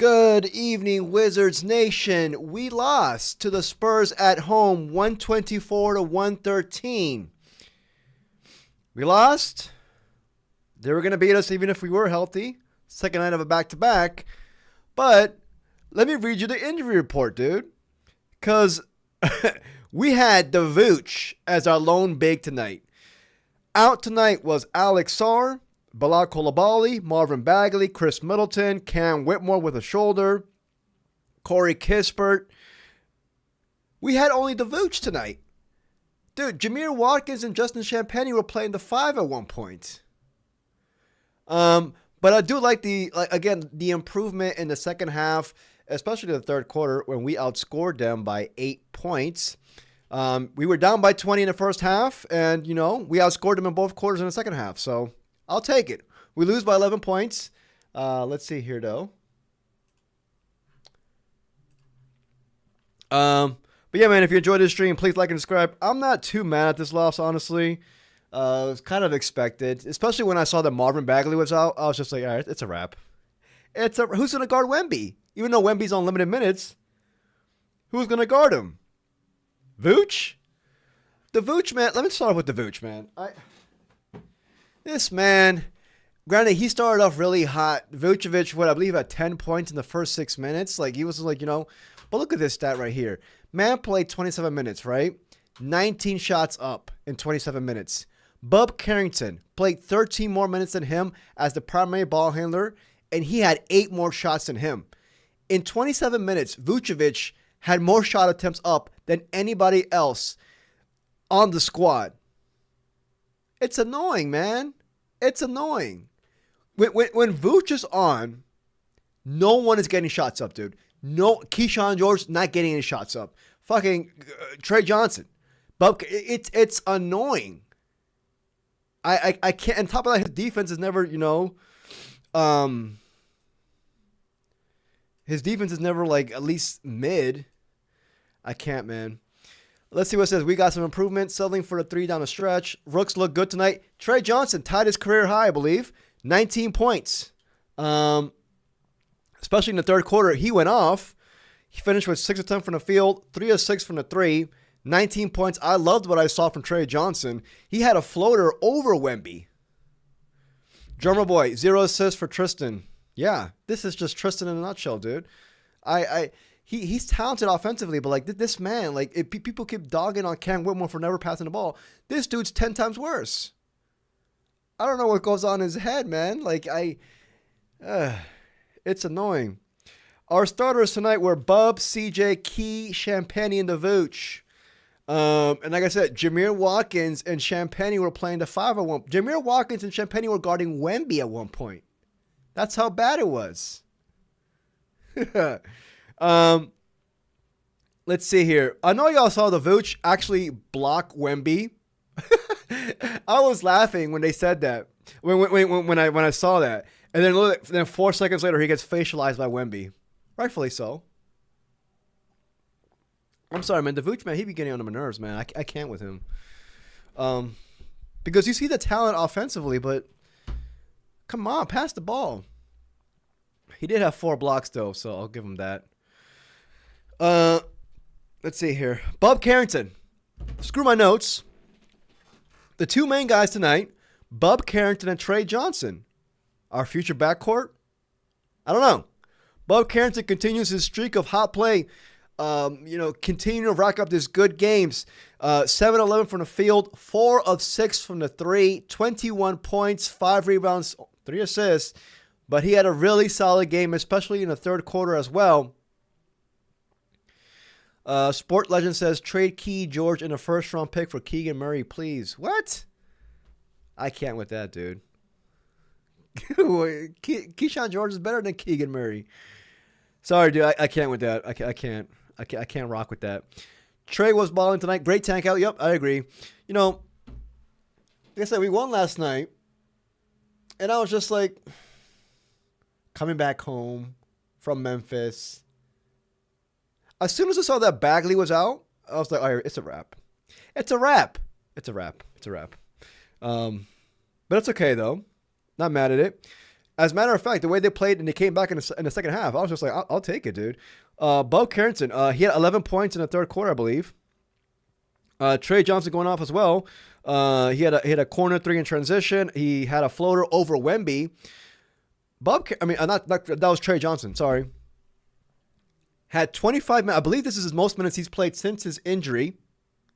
Good evening, Wizards Nation. We lost to the Spurs at home, 124 to 113. We lost. They were going to beat us even if we were healthy. Second night of a back-to-back. But let me read you the injury report, dude. Because we had the Vooch as our lone big tonight. Out tonight was Alex Sarr, Bilal Coulibaly, Marvin Bagley, Chris Middleton, Cam Whitmore with a shoulder, Corey Kispert. We had only the Vooch tonight. Dude, Jameer Watkins and Justin Champagnie were playing the 5 at one point. But I do like the improvement in the second half, especially the third quarter when we outscored them by 8 points. We were down by 20 in the first half, and, we outscored them in both quarters in the second half. So I'll take it. We lose by 11 points. Let's see here, though. But yeah, man, if you enjoyed this stream, please like and subscribe. I'm not too mad at this loss, honestly. It was kind of expected, especially when I saw that Marvin Bagley was out. I was just like, all right, it's a wrap. Who's going to guard Wemby? Even though Wemby's on limited minutes, who's going to guard him? Vooch? The Vooch, man. Let me start with the Vooch, man. This man, granted, he started off really hot. Vucevic, I believe, had 10 points in the first 6 minutes. Like, he was like, but look at this stat right here. Man played 27 minutes, right? 19 shots up in 27 minutes. Bub Carrington played 13 more minutes than him as the primary ball handler, and he had 8 more shots than him. In 27 minutes, Vucevic had more shot attempts up than anybody else on the squad. It's annoying, man. It's annoying. When Vooch is on, no one is getting shots up, dude. No, Keyshawn George not getting any shots up. Fucking Trey Johnson. But it's annoying. I can't. On top of that, his defense is never, his defense is never like at least mid. I can't, man. Let's see what it says. We got some improvement. Settling for the 3 down the stretch. Rooks look good tonight. Trey Johnson tied his career high, I believe. 19 points. Especially in the third quarter, he went off. He finished with 6 of 10 from the field, 3 of 6 from the 3, 19 points. I loved what I saw from Trey Johnson. He had a floater over Wemby. Drummer Boy, 0 assists for Tristan. Yeah, this is just Tristan in a nutshell, dude. He's talented offensively, but like this man, like if people keep dogging on Cam Whitmore for never passing the ball, this dude's 10 times worse. I don't know what goes on in his head, man. Like it's annoying. Our starters tonight were Bub, CJ, Key, Champagnie, and the Vooch. And like I said, Jameer Watkins and Champagnie were playing the 5 at one. Jameer Watkins and Champagnie were guarding Wemby at one point. That's how bad it was. Let's see here. I know y'all saw the Vooch actually block Wemby. I was laughing when they said that. When I saw that. And then 4 seconds later, he gets facialized by Wemby. Rightfully so. I'm sorry, man. The Vooch, man, he be getting on my nerves, man. I can't with him. Because you see the talent offensively, but come on, pass the ball. He did have 4 blocks, though, so I'll give him that. Let's see here. Bub Carrington. Screw my notes. The 2 main guys tonight, Bub Carrington and Trey Johnson. Our future backcourt? I don't know. Bub Carrington continues his streak of hot play. Continuing to rack up these good games. 7-11 from the field, 4 of 6 from the 3, 21 points, 5 rebounds, 3 assists. But he had a really solid game, especially in the third quarter as well. Sport Legend says, trade Key George in a first-round pick for Keegan Murray, please. What? I can't with that, dude. Keyshawn George is better than Keegan Murray. Sorry, dude. I can't with that. I can't rock with that. Trey was balling tonight. Great tank out. Yep, I agree. Like I said, we won last night. And I was just like, coming back home from Memphis. As soon as I saw that Bagley was out, I was like, all right, it's a wrap. It's a wrap. It's a wrap. It's a wrap. But it's okay, though. Not mad at it. As a matter of fact, the way they played and they came back in the second half, I was just like, I'll take it, dude. Bo Carrington, he had 11 points in the third quarter, I believe. Trey Johnson going off as well. He had a corner three in transition. He had a floater over Wemby. That was Trey Johnson. Sorry. Had 25 minutes. I believe this is his most minutes he's played since his injury.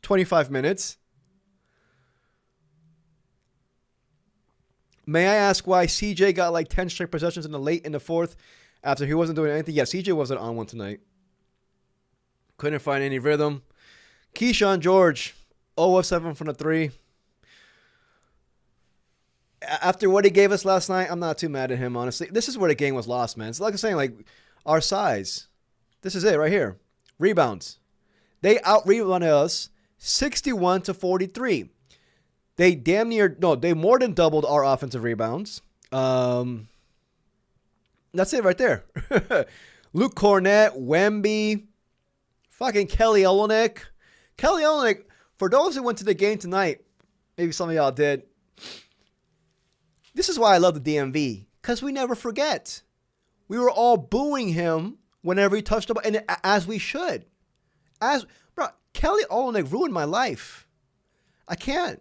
25 minutes. May I ask why CJ got like 10 straight possessions in the fourth after he wasn't doing anything? Yeah, CJ wasn't on one tonight. Couldn't find any rhythm. Keyshawn George, 0 of 7 from the three. After what he gave us last night, I'm not too mad at him, honestly. This is where the game was lost, man. It's like I'm saying, like, our size. This is it right here. Rebounds. They out-rebounded us 61-43. They they more than doubled our offensive rebounds. That's it right there. Luke Cornett, Wemby, fucking Kelly Olynyk. Kelly Olynyk, for those who went to the game tonight, maybe some of y'all did, this is why I love the DMV, because we never forget. We were all booing him whenever he touched the ball, and as we should. Kelly Olynyk ruined my life. I can't.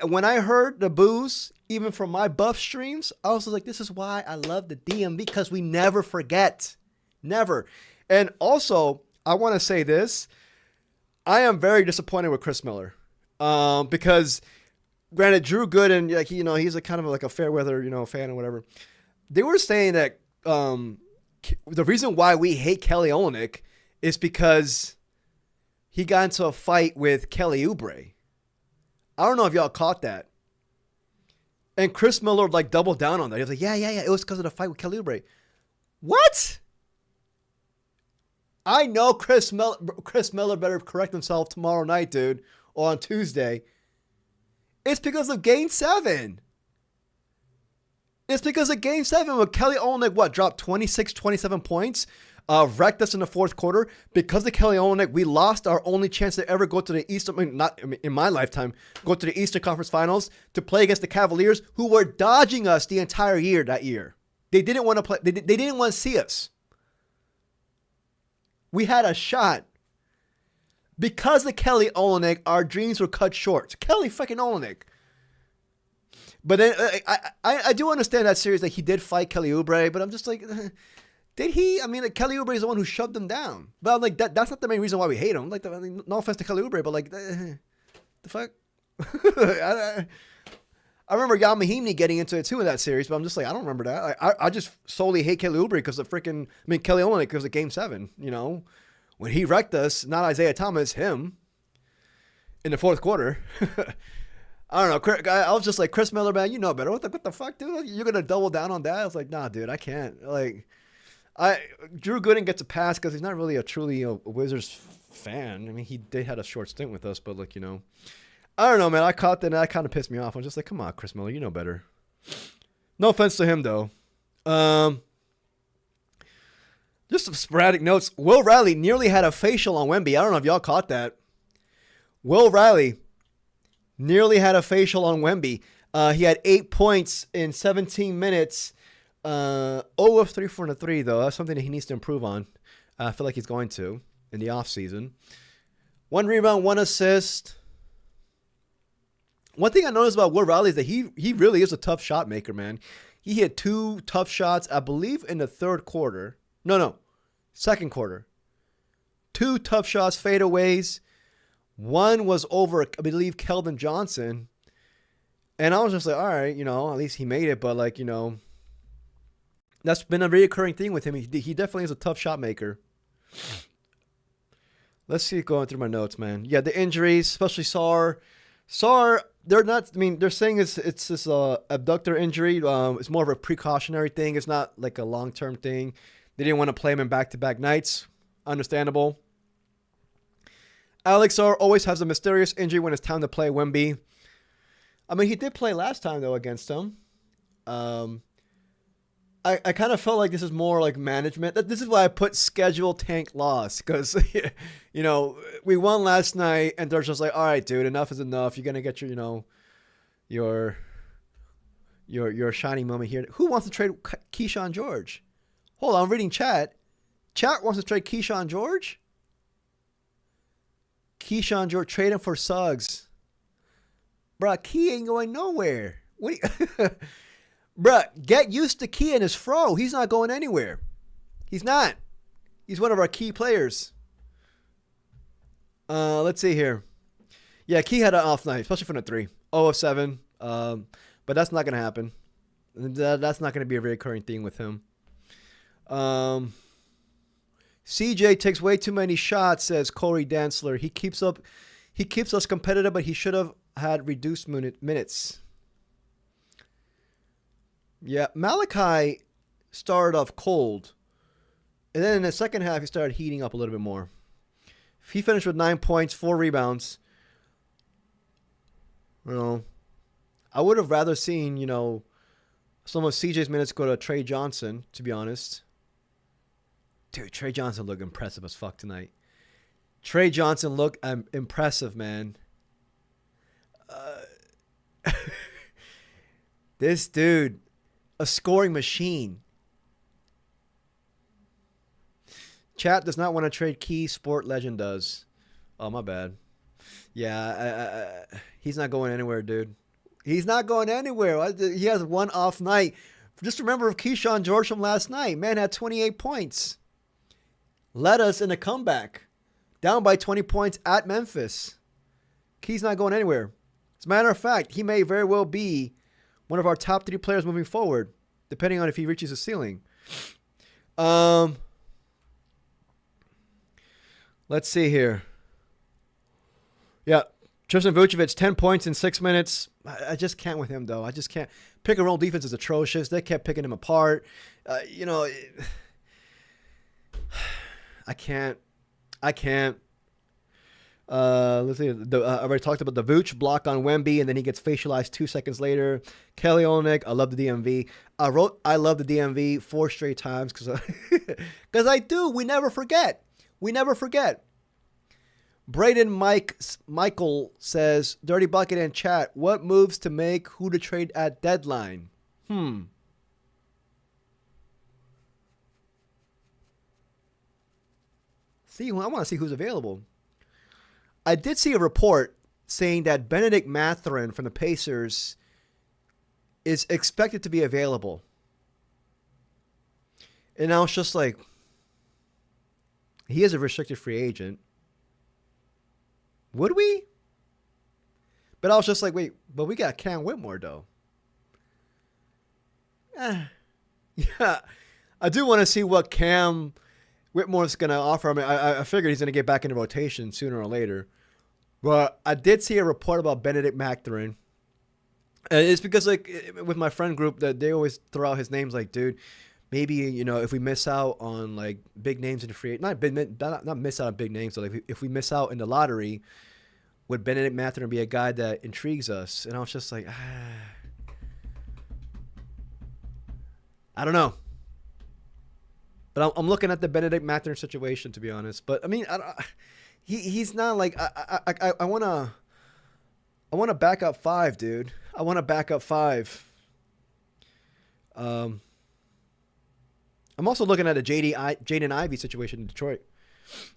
When I heard the boos, even from my Buff streams, I was like, this is why I love the DMV, because we never forget. Never. And also, I want to say this. I am very disappointed with Chris Miller. Because, granted, Drew Gooden, like, he's a kind of like a fair weather, fan or whatever. They were saying that the reason why we hate Kelly Olynyk is because he got into a fight with Kelly Oubre. I don't know if y'all caught that. And Chris Miller like doubled down on that. He was like, yeah. It was because of the fight with Kelly Oubre. What? I know Chris Miller better correct himself tomorrow night, dude, or on Tuesday. It's because of Game 7. It's because of Game 7 when Kelly Olynyk, dropped 26, 27 points, wrecked us in the fourth quarter. Because of Kelly Olynyk, we lost our only chance to ever go to the Eastern, in my lifetime, go to the Eastern Conference Finals to play against the Cavaliers, who were dodging us the entire year that year. They didn't want to play. They didn't want to see us. We had a shot. Because of Kelly Olynyk, our dreams were cut short. Kelly fucking Olynyk. But then I do understand that series. Like, he did fight Kelly Oubre, but I'm just like, did he? I mean, like, Kelly Oubre is the one who shoved him down. But I'm like, that's not the main reason why we hate him. Like, no offense to Kelly Oubre, but like, the fuck. I remember Yao Mahimi getting into it too in that series, but I'm just like, I don't remember that. I just solely hate Kelly Oubre because of Kelly Olynyk because of Game 7. When he wrecked us, not Isaiah Thomas, him, in the fourth quarter. I don't know. I was just like, Chris Miller, man, you know better. What the fuck, dude? You're going to double down on that? I was like, nah, dude, I can't. Like, Drew Gooden gets a pass because he's not really truly a Wizards fan. I mean, they had a short stint with us, but like, I don't know, man. I caught that and that kind of pissed me off. I was just like, come on, Chris Miller, you know better. No offense to him, though. Just some sporadic notes. Will Riley nearly had a facial on Wemby. I don't know if y'all caught that. Will Riley nearly had a facial on Wemby. He had 8 points in 17 minutes. 0 of 3 from the 3, though. That's something that he needs to improve on. I feel like he's going to in the offseason. 1 rebound, 1 assist. One thing I noticed about Will Riley is that he really is a tough shot maker, man. He hit 2 tough shots, I believe, in the third quarter. No. Second quarter. 2 tough shots, fadeaways. 1 was over, I believe, Keldon Johnson. And I was just like, all right, at least he made it. But, like, that's been a reoccurring thing with him. He definitely is a tough shot maker. Let's see, going through my notes, man. Yeah, the injuries, especially Sarr. Sarr, they're saying it's this abductor injury. It's more of a precautionary thing. It's not like a long-term thing. They didn't want to play him in back-to-back nights. Understandable. Alex Sarr always has a mysterious injury when it's time to play Wemby. I mean, he did play last time, though, against him. I kind of felt like this is more like management. This is why I put schedule tank loss. Because, we won last night, and they're just like, all right, dude, enough is enough. You're going to get your your shining moment here. Who wants to trade Keyshawn George? Hold on, I'm reading chat. Chat wants to trade Keyshawn George? Keyshawn George, trade him for Suggs. Bruh, Key ain't going nowhere. What bruh, get used to Key and his fro. He's not going anywhere. He's not. He's one of our key players. Let's see here. Yeah, Key had an off night, especially from the 3. 0 of 7. But that's not going to happen. That's not going to be a recurring thing with him. CJ takes way too many shots, says Corey Dantzler. He keeps us competitive, but he should have had reduced minutes. Yeah, Malachi started off cold. And then in the second half, he started heating up a little bit more. He finished with 9 points, 4 rebounds. I would have rather seen, some of CJ's minutes go to Trey Johnson, to be honest. Dude, Trey Johnson looked impressive as fuck tonight. Trey Johnson looked impressive, man. This dude, a scoring machine. Chat does not want to trade Key. Sport Legend does. Oh, my bad. Yeah, he's not going anywhere, dude. He's not going anywhere. He has one off night. Just remember Keyshawn George from last night. Man had 28 points. Led us in a comeback. Down by 20 points at Memphis. Key's not going anywhere. As a matter of fact, he may very well be one of our top 3 players moving forward, depending on if he reaches the ceiling. Let's see here. Yeah, Tristan Vucevic, 10 points in 6 minutes. I just can't with him, though. I just can't. Pick and roll defense is atrocious. They kept picking him apart. I can't. Let's see. I already talked about the Vooch block on Wemby, and then he gets facialized 2 seconds later. Kelly Olynyk, I love the DMV. I wrote I love the DMV 4 straight times because I do. We never forget. Braden Michael says, Dirty Bucket in chat, what moves to make, who to trade at deadline? See, I want to see who's available. I did see a report saying that Benedict Mathurin from the Pacers is expected to be available. And I was just like, he is a restricted free agent. Would we? But I was just like, wait, but we got Cam Whitmore, though. Yeah. I do want to see what Cam Whitmore's going to offer. I mean, I figured he's going to get back into rotation sooner or later. But I did see a report about Benedict Mathurin. It's because, with my friend group, that they always throw out his names like, dude, maybe, if we miss out on, big names in the free agent, not miss out on big names, but if we miss out in the lottery, would Benedict Mathurin be a guy that intrigues us? And I was just like, I don't know. But I'm looking at the Benedict Mathurin situation, to be honest. But, I mean, he's not like, I want to back up 5, dude. I want to back up 5. I'm also looking at a Jaden Ivey situation in Detroit.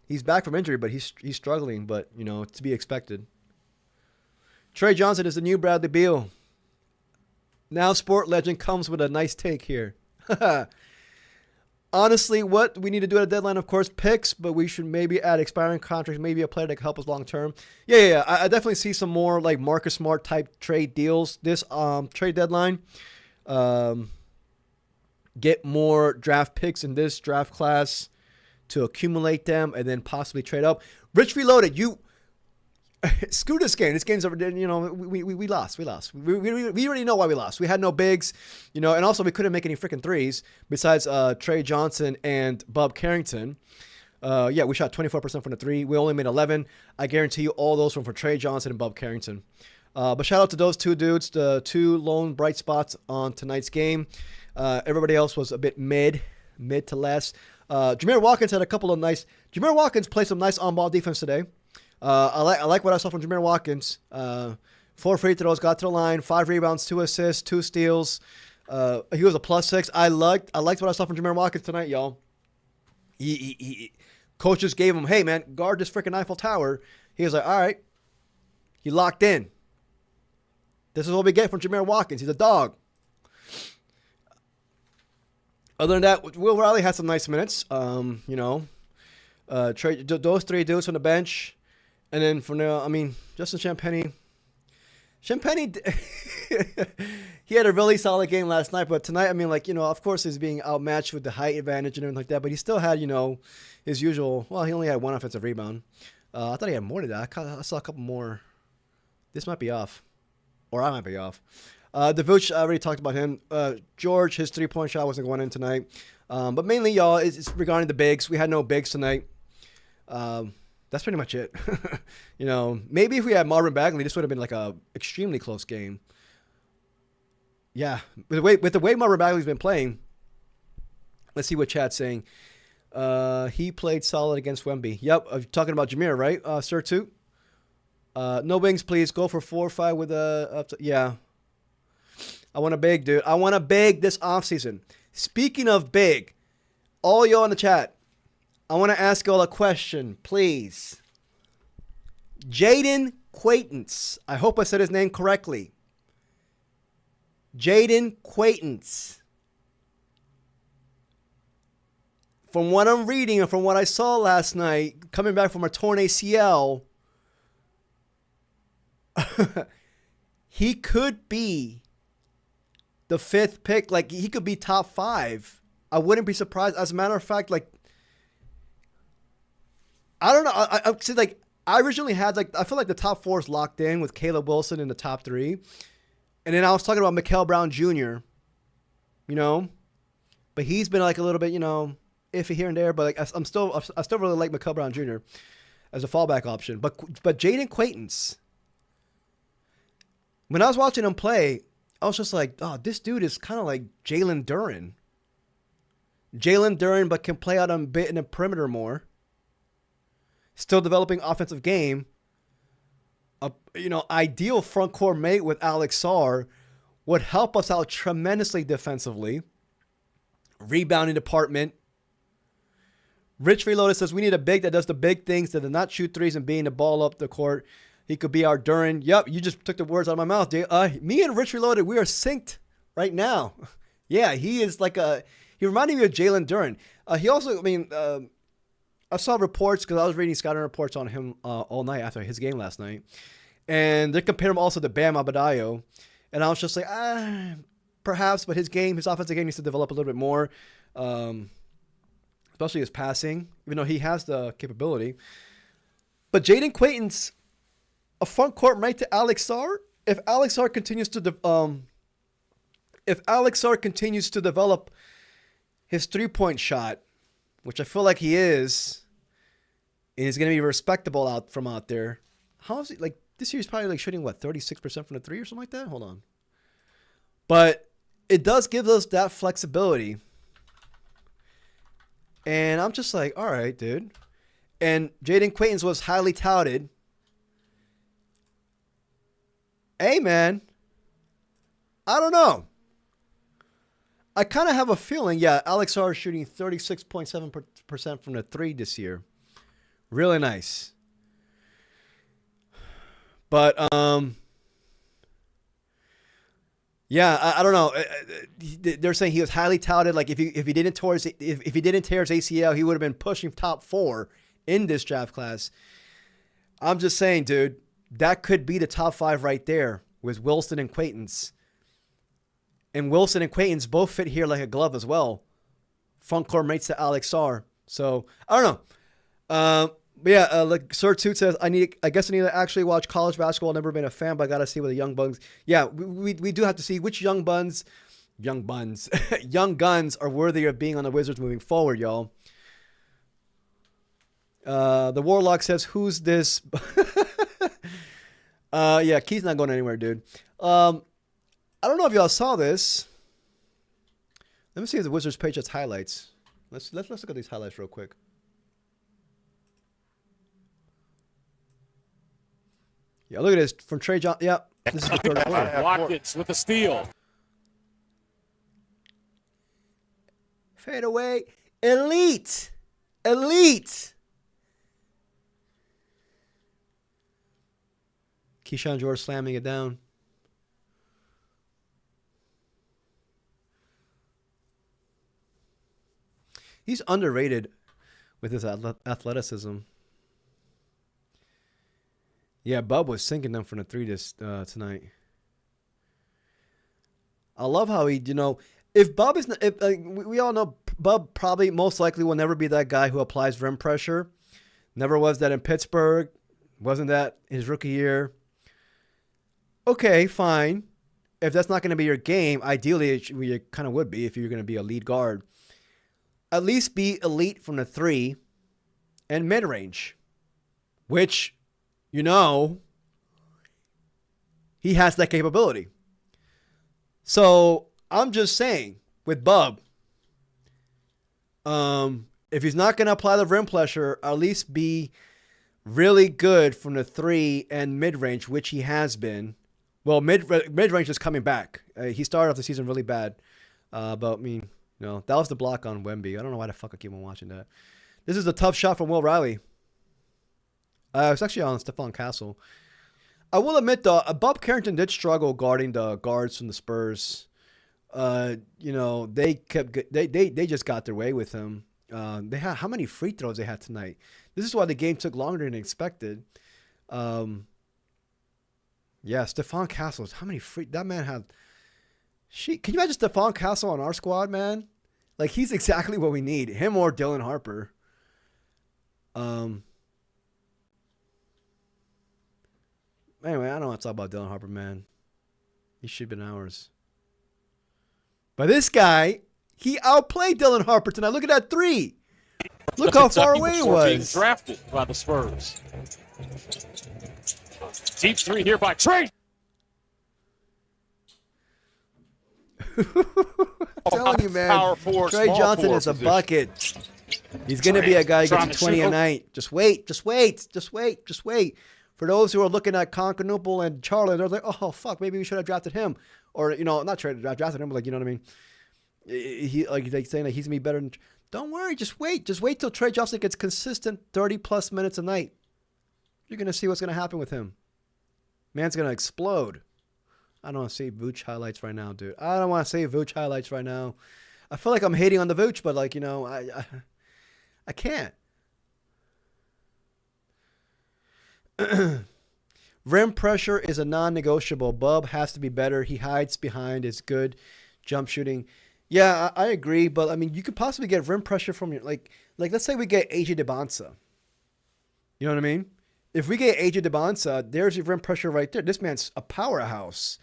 He's back from injury, but he's struggling, but, to be expected. Trey Johnson is the new Bradley Beal. Now Sport Legend comes with a nice take here. Honestly, what we need to do at a deadline, of course, picks, but we should maybe add expiring contracts, maybe a player that can help us long term. Yeah. I definitely see some more Marcus Smart type trade deals this trade deadline. Get more draft picks in this draft class to accumulate them and then possibly trade up. Rich Reloaded, screw this game. This game's over. We lost. We already know why we lost. We had no bigs, and also we couldn't make any freaking threes besides Trey Johnson and Bob Carrington. We shot 24% from the 3. We only made 11. I guarantee you all those were for Trey Johnson and Bob Carrington. But shout out to those 2 dudes, the 2 lone bright spots on tonight's game. Everybody else was a bit mid to less. Jameer Watkins had a couple of nice. Jameer Watkins played some nice on-ball defense today. I like what I saw from Jameer Watkins. 4 free throws, got to the line, 5 rebounds, 2 assists, 2 steals. He was a +6. I liked what I saw from Jameer Watkins tonight, y'all. Coaches gave him, hey, man, guard this freaking Eiffel Tower. He was like, all right. He locked in. This is what we get from Jameer Watkins. He's a dog. Other than that, Will Riley had some nice minutes. Those 3 dudes from the bench. And then from there, Justin Champagnie. He had a really solid game last night. But tonight, of course, he's being outmatched with the height advantage and everything like that. But he still had, his usual, he only had 1 offensive rebound. I thought he had more than that. I saw a couple more. This might be off. Or I might be off. The Vooch, I already talked about him. George, his 3-point shot wasn't going in tonight. But mainly, y'all, it's regarding the bigs. We had no bigs tonight. That's pretty much it. Maybe if we had Marvin Bagley, this would have been like a extremely close game. Yeah, with the way Marvin Bagley's been playing, let's see what chat's saying. He played solid against Wemby. Yep, talking about Jameer, right? Sir, too. No wings, please. Go for 4 or 5 with yeah. I want a big, dude. I want a big this offseason. Speaking of big, all y'all in the chat, I want to ask y'all a question, please. Jaden Quaintance. I hope I said his name correctly. Jaden Quaintance. From what I'm reading and from what I saw last night, coming back from a torn ACL, he could be the 5th pick. Like, he could be top 5. I wouldn't be surprised. As a matter of fact, I don't know. I originally had, I feel like the top 4 is locked in with Caleb Wilson in the top 3. And then I was talking about Mikael Brown Jr., but he's been a little bit, iffy here and there. But I still really like Mikael Brown Jr. as a fallback option. But Jaden Quaintance, when I was watching him play, I was just like, oh, this dude is kind of like Jalen Duren. But can play out a bit in the perimeter more. Still developing offensive game. Ideal front court mate with Alex Sarr would help us out tremendously defensively. Rebounding department. Rich Reloaded says we need a big that does the big things, that does not shoot threes and being the ball up the court. He could be our Duren. Yep, you just took the words out of my mouth, dude. Me and Rich Reloaded, we are synced right now. Yeah, he is he reminded me of Jalen Duren. He also, I saw reports because I was reading scouting reports on him all night after his game last night. And they compared him also to Bam Adebayo. And I was just like, perhaps, but his offensive game needs to develop a little bit more. Especially his passing, even though he has the capability. But Jaden Quaintance, a front court right to Alex Sarr. If Alex Sarr continues to develop his 3-point shot, which I feel like he is, and he's going to be respectable out there. How is he, this year he's probably shooting, 36% from the 3 or something like that? Hold on. But it does give us that flexibility. And I'm just like, all right, dude. And Jaden Quaintance was highly touted. Hey, man. I don't know. I kind of have a feeling, Alex Sarr is shooting 36.7% from the 3 this year. Really nice. But, I don't know. They're saying he was highly touted. If he didn't tear his ACL, he would have been pushing top 4 in this draft class. I'm just saying, dude, that could be the top 5 right there with Wilson and Quaintance. And Wilson and Quaintance both fit here like a glove as well. Front court mates to Alex Sarr. So, I don't know. Sir Toot says, I guess I need to actually watch college basketball. Never been a fan, but I got to see what the young buns. Yeah, we do have to see which young guns are worthy of being on the Wizards moving forward, y'all. The Warlock says, who's this? Key's not going anywhere, dude. I don't know if y'all saw this. Let me see if the Wizards page has highlights. Let's look at these highlights real quick. Yeah, look at this from Trey John. Yeah, This is the third quarter. Watkins with a steal. Fade away. Elite. Elite. Keyshawn George slamming it down. He's underrated with his athleticism. Yeah, Bub was sinking them from the three tonight. I love how he, if Bub is, we all know Bub probably most likely will never be that guy who applies rim pressure. Never was that in Pittsburgh. Wasn't that his rookie year. Okay, fine. If that's not going to be your game, ideally it kind of would be if you're going to be a lead guard. At least be elite from the three and mid-range, which, he has that capability. So I'm just saying, with Bub, if he's not going to apply the rim pressure, at least be really good from the three and mid-range, which he has been. Well, mid-range is coming back. He started off the season really bad. But, that was the block on Wemby. I don't know why the fuck I keep on watching that. This is a tough shot from Will Riley. It's actually on Stephon Castle. I will admit, though, Bob Carrington did struggle guarding the guards from the Spurs. They just got their way with him. They had how many free throws they had tonight? This is why the game took longer than expected. Stephon Castle. How many that man had? Can you imagine Stephon Castle on our squad, man? Like, he's exactly what we need. Him or Dylan Harper. Anyway, I don't want to talk about Dylan Harper, man. He should have been ours. But this guy, he outplayed Dylan Harper tonight. Look at that three. Look how far away he was. Being drafted by the Spurs. Deep three here by Trey. I'm telling you, man. Trey Johnson is a bucket. He's going to be a guy who gets you 20 a night. Just wait. For those who are looking at Conquernople and Charlotte, they're like, oh, fuck, maybe we should have drafted him. Or, not drafted him, but you know what I mean? He saying that he's going to be better than... Don't worry, just wait. Just wait till Trey Johnson gets consistent 30-plus minutes a night. You're going to see what's going to happen with him. Man's going to explode. I don't want to see Vooch highlights right now, dude. I don't want to see Vooch highlights right now. I feel like I'm hating on the Vooch, but, I can't. Rim pressure is a non-negotiable. Bub has to be better. He hides behind his good jump shooting. Yeah, I agree, but you could possibly get rim pressure from your let's say we get AJ DeBonsa. You know what I mean? If we get AJ DeBonsa, there's your rim pressure right there. This man's a powerhouse.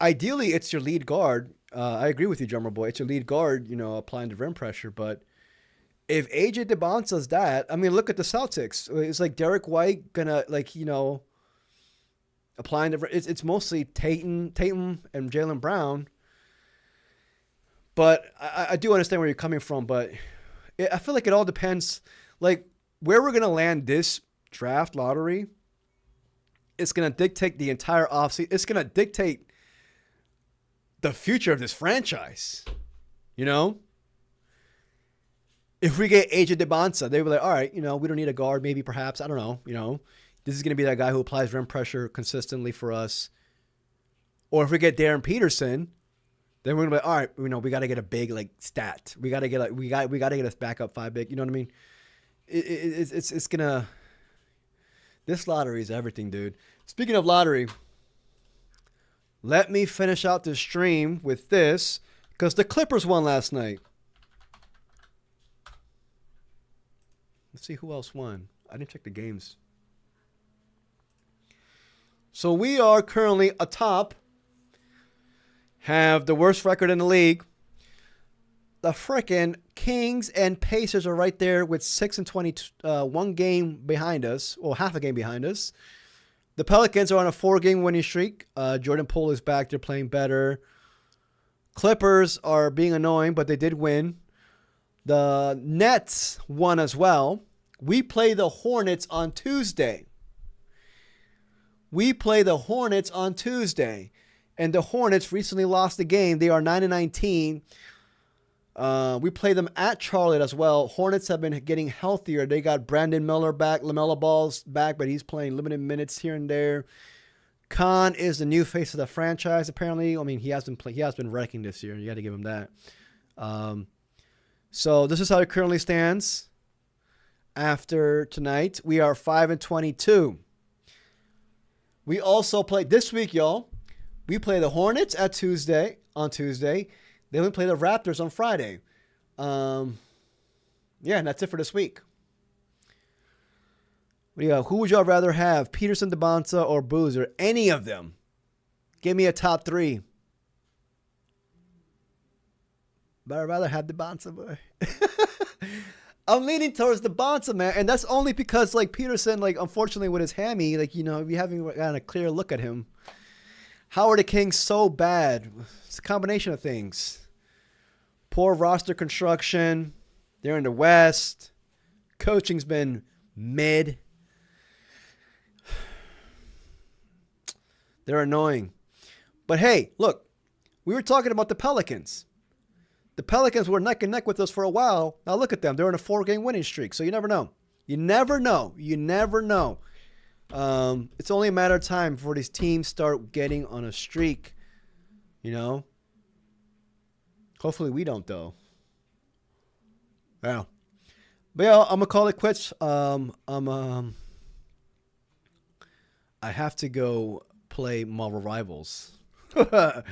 Ideally it's your lead guard. I agree with you, Drummer Boy. It's your lead guard, applying the rim pressure, but if AJ DeBonsa's that, look at the Celtics. It's like Derek White gonna applying the. It's mostly Tatum and Jaylen Brown. But I do understand where you're coming from. But I feel like it all depends, where we're gonna land this draft lottery. It's gonna dictate the entire offseason. It's gonna dictate the future of this franchise. If we get AJ DeBonsa, they were like, all right, we don't need a guard, maybe, perhaps. I don't know. This is going to be that guy who applies rim pressure consistently for us. Or if we get Darren Peterson, then we're going to be like, all right, we got to get a big, stat. We got to get we got to get a backup 5 big. You know what I mean? It's going to, this lottery is everything, dude. Speaking of lottery, let me finish out this stream with this, because the Clippers won last night. Let's see who else won. I didn't check the games. So we are currently atop, have the worst record in the league. The frickin' Kings and Pacers are right there with 6-20, 1 game behind us, or half a game behind us. The Pelicans are on a 4-game winning streak. Jordan Poole is back. They're playing better. Clippers are being annoying, but they did win. The Nets won as well. We play the Hornets on Tuesday. We play the Hornets on Tuesday. And the Hornets recently lost the game. They are 9-19. We play them at Charlotte as well. Hornets have been getting healthier. They got Brandon Miller back, LaMelo Ball's back, but he's playing limited minutes here and there. Khan is the new face of the franchise, apparently. I mean, he has been wrecking this year. You got to give him that. So this is how it currently stands after tonight. We are 5-22. We also play this week, y'all. We play the Hornets on Tuesday. Then we play the Raptors on Friday. And that's it for this week. What do you got? Who would y'all rather have, Peterson, DeBonsa, or Boozer? Any of them. Give me a top three. But I'd rather have DeBonsa, boy. I'm leaning towards DeBonsa, man, and that's only because, like, Peterson, like, unfortunately with his hammy, like, you know, we haven't gotten a clear look at him. How are the Kings so bad? It's a combination of things. Poor roster construction. They're in the West. Coaching's been mid. They're annoying. But hey, look, we were talking about the Pelicans. The Pelicans were neck and neck with us for a while. Now look at them. They're on a 4-game winning streak. So you never know. You never know. It's only a matter of time before these teams start getting on a streak. You know? Hopefully we don't, though. Yeah. But yeah, I'm going to call it quits. I have to go play Marvel Rivals. I'm going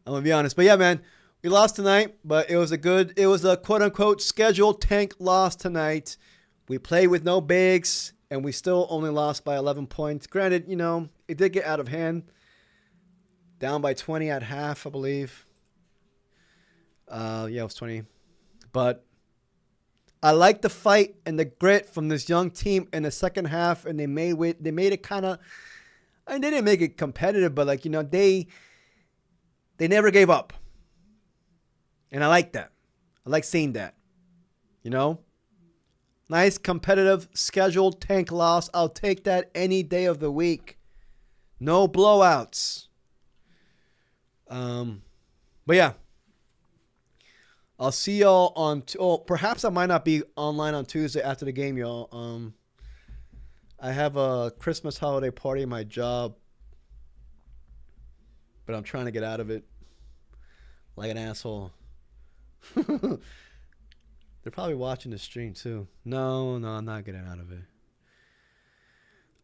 to be honest. But yeah, man, we lost tonight, but it was a quote-unquote scheduled tank loss tonight. We played with no bigs, and we still only lost by 11 points. Granted, you know, it did get out of hand. Down by 20 at half, I believe. It was 20. But I like the fight and the grit from this young team in the second half, and they made it kind of. I mean, they didn't make it competitive, but like, you know, they never gave up, and I like that. I like seeing that. You know, nice competitive scheduled tank loss. I'll take that any day of the week. No blowouts. But yeah. I'll see y'all on. Perhaps I might not be online on Tuesday after the game, y'all. I have a Christmas holiday party at my job, but I'm trying to get out of it like an asshole. They're probably watching the stream too. No, I'm not getting out of it.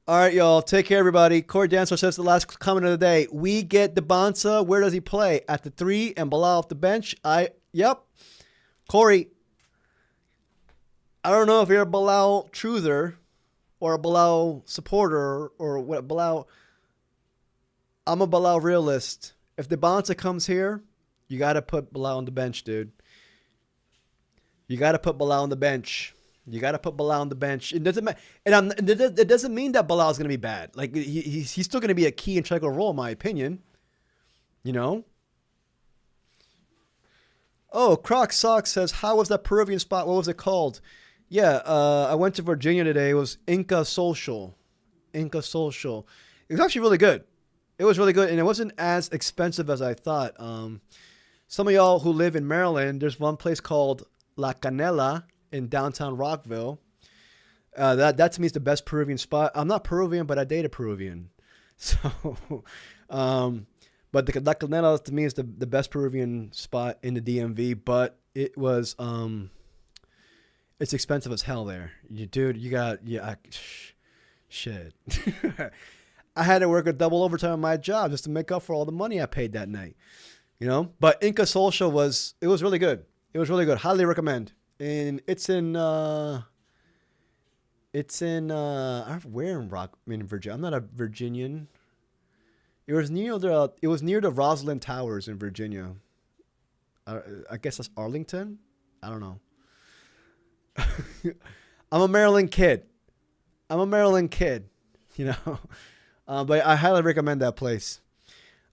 All right, y'all. Take care, everybody. Corey Dancer says the last comment of the day. We get DeBonsa. Where does he play? At the 3 and Bilal off the bench. Yep. Corey, I don't know if you're a Bilal truther or a Bilal supporter or what Bilal. I'm a Bilal realist. If DeBonsa comes here, you got to put Bilal on the bench, dude. You got to put Bilal on the bench. It doesn't matter, and it doesn't mean that Bilal is going to be bad. Like he's still going to be a key integral role, in my opinion. You know. Oh, Croc Sock says, how was that Peruvian spot? What was it called? Yeah, I went to Virginia today. It was Inca Social. It was actually really good. It was really good, and it wasn't as expensive as I thought. Some of y'all who live in Maryland, there's one place called La Canela in downtown Rockville. That to me is the best Peruvian spot. I'm not Peruvian, but I date a Peruvian. So, but the La Canela to me is the best Peruvian spot in the DMV. But it was it's expensive as hell there. Shit. I had to work a double overtime on my job just to make up for all the money I paid that night. You know, but Inca Social was really good. It was really good. Highly recommend. And it's in where in Virginia. I'm not a Virginian. It was near the Roslyn Towers in Virginia. I guess that's Arlington. I don't know. I'm a Maryland kid. You know. But I highly recommend that place.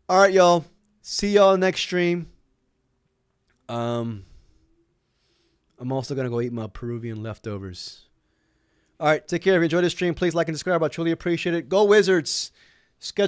All right, y'all. See y'all next stream. I'm also going to go eat my Peruvian leftovers. All right, take care. If you enjoyed this stream, please like and subscribe. I truly appreciate it. Go Wizards. schedule